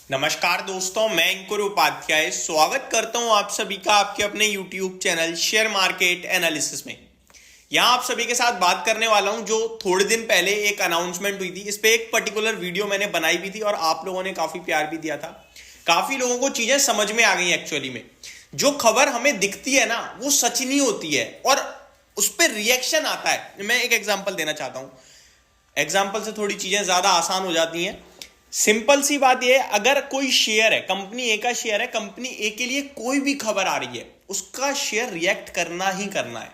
नमस्कार दोस्तों, मैं अंकुर उपाध्याय स्वागत करता हूं आप सभी का आपके अपने YouTube channel share market analysis में। यहां आप सभी के साथ बात करने वाला हूं जो थोड़े दिन पहले एक अनाउंसमेंट हुई थी। इस पे एक पर्टिकुलर वीडियो मैंने बनाई भी थी और आप लोगों ने काफी प्यार भी दिया था। काफी लोगों को चीजें समझ में आ गई। एक्चुअली में जो खबर हमें दिखती है ना वो सच नहीं होती है और उस पर रिएक्शन आता है। मैं एक एग्जाम्पल देना चाहता हूं। एग्जाम्पल से थोड़ी चीजें ज्यादा आसान हो जाती हैं। सिंपल सी बात यह है, अगर कोई शेयर है, कंपनी ए का शेयर है, कंपनी ए के लिए कोई भी खबर आ रही है, उसका शेयर रिएक्ट करना ही करना है।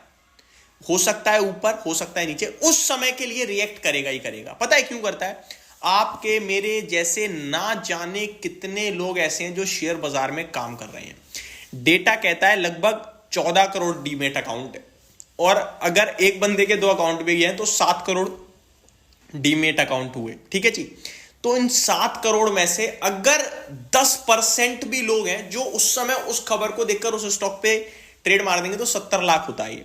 हो सकता है ऊपर, हो सकता है नीचे, उस समय के लिए रिएक्ट करेगा ही करेगा। पता है क्यों करता है? आपके मेरे जैसे ना जाने कितने लोग ऐसे हैं जो शेयर बाजार में काम कर रहे हैं। डेटा कहता है लगभग 14 करोड़ डीमेट अकाउंट है और अगर एक बंदे के 2 अकाउंट भी हैं तो 7 करोड़ डीमेट अकाउंट हुए। ठीक है जी। तो इन 7 करोड़ में से अगर 10% भी लोग हैं जो उस समय उस खबर को देखकर उस स्टॉक पे ट्रेड मार देंगे तो 70 लाख होता है।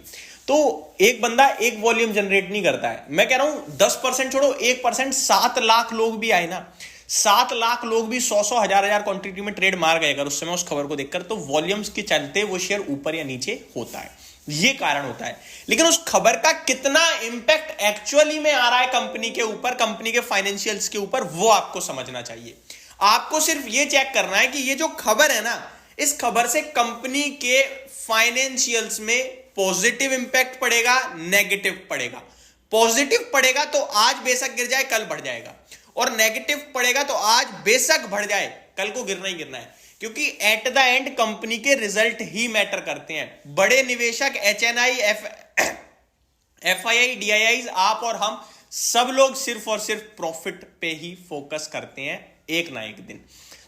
तो एक बंदा एक वॉल्यूम जनरेट नहीं करता है। मैं कह रहा हूं 10% छोड़ो, 1%, 7 लाख लोग भी आए ना, 7 लाख लोग भी 100 हजार क्वांटिटी में ट्रेड मार गए अगर उस समय उस खबर को देखकर, तो वॉल्यूम्स के चलते वो शेयर ऊपर या नीचे होता है। ये कारण होता है। लेकिन उस खबर का कितना इंपैक्ट एक्चुअली में आ रहा है कंपनी के ऊपर, कंपनी के फाइनेंशियल्स के ऊपर, वो आपको समझना चाहिए। आपको सिर्फ ये चेक करना है कि ये जो खबर है ना, इस खबर से कंपनी के फाइनेंशियल्स में पॉजिटिव इंपैक्ट पड़ेगा, नेगेटिव पड़ेगा। पॉजिटिव पड़ेगा तो आज बेशक गिर जाए कल बढ़ जाएगा, और नेगेटिव पड़ेगा तो आज बेशक बढ़ जाए कल को गिरना ही गिरना है। क्योंकि एट द एंड कंपनी के रिजल्ट ही मैटर करते हैं। बड़े निवेशक एचएनआई, एफआईआई, डीआईआई, आप और हम सब लोग सिर्फ और सिर्फ प्रॉफिट पे ही फोकस करते हैं एक ना एक दिन।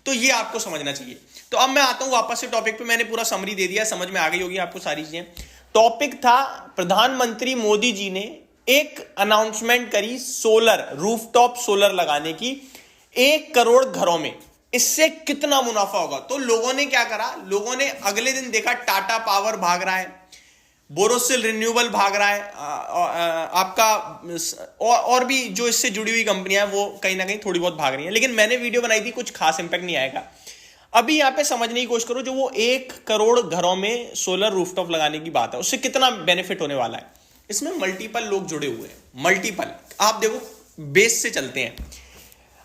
तो ये आपको समझना चाहिए। तो अब मैं आता हूं वापस से टॉपिक पे। मैंने पूरा समरी दे दिया, समझ में आ गई होगी आपको सारी चीजें। टॉपिक था, प्रधानमंत्री मोदी जी ने एक अनाउंसमेंट करी सोलर, रूफटॉप सोलर लगाने की 1 करोड़ घरों में। इससे कितना मुनाफा होगा? तो लोगों ने क्या करा, लोगों ने अगले दिन देखा टाटा पावर भाग रहा है, बोरोसिल रिन्यूएबल भाग रहा है, आपका और भी जो इससे जुड़ी हुई कंपनियां वो कहीं ना कहीं थोड़ी बहुत भाग रही हैं। लेकिन मैंने वीडियो बनाई थी, कुछ खास इंपैक्ट नहीं आएगा। अभी यहां पे समझने की कोशिश करो, जो वो 1 करोड़ घरों में सोलर रूफटॉप लगाने की बात है, उससे कितना बेनिफिट होने वाला है। इसमें मल्टीपल लोग जुड़े हुए हैं, मल्टीपल। आप देखो, बेस से चलते हैं।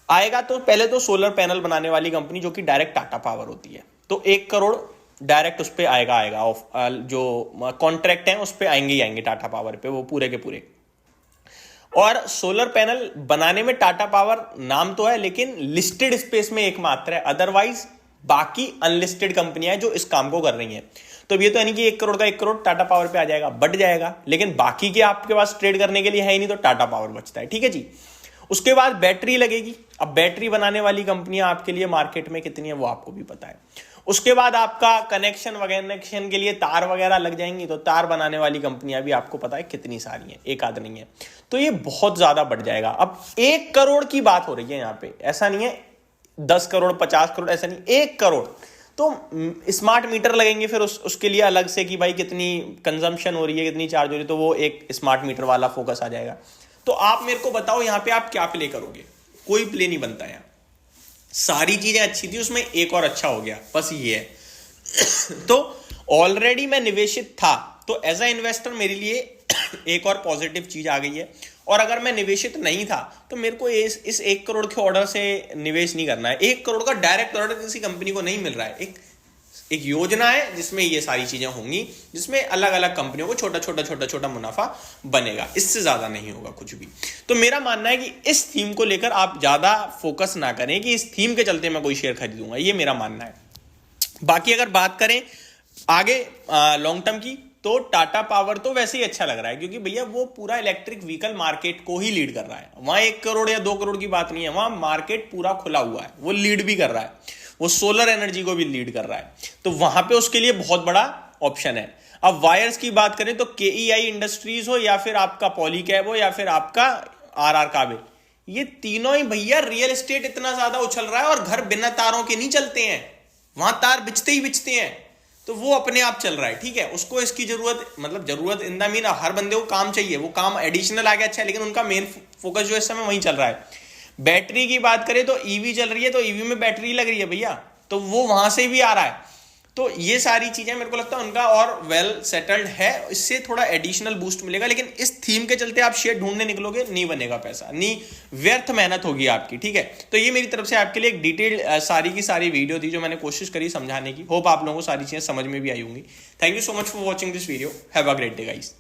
आएगा तो पहले तो सोलर पैनल बनाने वाली कंपनी जो कि डायरेक्ट टाटा पावर होती है, तो 1 करोड़ डायरेक्ट उस पर आएगा ऑफ जो कॉन्ट्रैक्ट हैं उस पर आएंगे ही आएंगे टाटा पावर पे, वो पूरे के पूरे। और सोलर पैनल बनाने में टाटा पावर नाम तो है, लेकिन लिस्टेड स्पेस में एकमात्र है। अदरवाइज बाकी अनलिस्टेड कंपनियां जो इस काम को कर रही हैं। तो ये तो यानी कि 1 करोड़ का 1 करोड़ टाटा पावर पे आ जाएगा, बढ़ जाएगा। लेकिन बाकी के आपके पास ट्रेड करने के लिए है ही नहीं, तो टाटा पावर बचता है। ठीक है जी। उसके बाद बैटरी लगेगी। अब बैटरी बनाने वाली कंपनियां आपके लिए मार्केट में कितनी है वो आपको भी पता है। उसके बाद आपका कनेक्शन वगैरह के लिए तार वगैरह लग जाएंगी, तो तार बनाने वाली कंपनियां भी आपको पता है कितनी सारी हैं, एक आध नहीं है। तो ये बहुत ज्यादा बढ़ जाएगा। अब 1 करोड़ की बात हो रही है यहाँ पे, ऐसा नहीं है 10 करोड़ 50 करोड़, ऐसा नहीं, 1 करोड़। तो स्मार्ट मीटर लगेंगे फिर उसके लिए अलग से कि भाई कितनी कंजम्पशन हो रही है, कितनी चार्ज हो रही है, तो वो एक स्मार्ट मीटर वाला फोकस आ जाएगा। तो आप मेरे को बताओ यहां पे आप क्या प्ले करोगे? कोई प्ले नहीं बनता है। सारी चीजें अच्छी थी, उसमें एक और अच्छा हो गया, बस ये है। तो ऑलरेडी मैं निवेशित था, तो एज अ इन्वेस्टर मेरे लिए एक और पॉजिटिव चीज आ गई है। और अगर मैं निवेशित नहीं था तो मेरे को इस 1 करोड़ के ऑर्डर से निवेश नहीं करना है। 1 करोड़ का डायरेक्ट ऑर्डर किसी कंपनी को नहीं मिल रहा है। एक योजना है जिसमें ये सारी चीजें होंगी, जिसमें अलग अलग कंपनियों को छोटा मुनाफा बनेगा, इससे ज्यादा नहीं होगा कुछ भी। तो मेरा मानना है कि इस थीम को लेकर आप ज्यादा फोकस ना करें कि इस थीम के चलते मैं कोई शेयर खरीदूंगा, ये मेरा मानना है। बाकी अगर बात करें आगे लॉन्ग टर्म की, तो टाटा पावर तो वैसे ही अच्छा लग रहा है, क्योंकि भैया वो पूरा इलेक्ट्रिक व्हीकल मार्केट को ही लीड कर रहा है। वहां 1 करोड़ या 2 करोड़ की बात नहीं है, वहां मार्केट पूरा खुला हुआ है, वो लीड भी कर रहा है, वो सोलर एनर्जी को भी लीड कर रहा है। तो वहां पे उसके लिए बहुत बड़ा ऑप्शन है। अब वायर्स की बात करें तो केईआई इंडस्ट्रीज हो, या फिर आपका पॉलीकैब हो, या फिर आपका आरआर काबे, ये तीनों ही भैया रियल एस्टेट इतना ज्यादा उछल रहा है और घर बिना तारों के नहीं चलते हैं, वहां तार बिछते ही बिछते हैं, तो वो अपने आप चल रहा है। ठीक है, उसको इसकी जरूरत, मतलब जरूरत इन द मीन हर बंदे को काम चाहिए, वो काम एडिशनल आ गया अच्छा है, लेकिन उनका मेन फोकस जो इस समय वहीं चल रहा है। बैटरी की बात करें तो ईवी चल रही है तो ईवी में बैटरी लग रही है भैया, तो वो वहां से भी आ रहा है। तो ये सारी चीजें मेरे को लगता है उनका और वेल सेटल्ड है, इससे थोड़ा एडिशनल बूस्ट मिलेगा। लेकिन इस थीम के चलते आप शेयर ढूंढने निकलोगे, नहीं बनेगा पैसा, नहीं, व्यर्थ मेहनत होगी आपकी, ठीक है। तो ये मेरी तरफ से आपके लिए एक डिटेल सारी की सारी वीडियो थी जो मैंने कोशिश करी समझाने की। होप आप लोगों को सारी चीजें समझ में भी आई होंगी। Thank you so much for watching this video. Have a great day guys.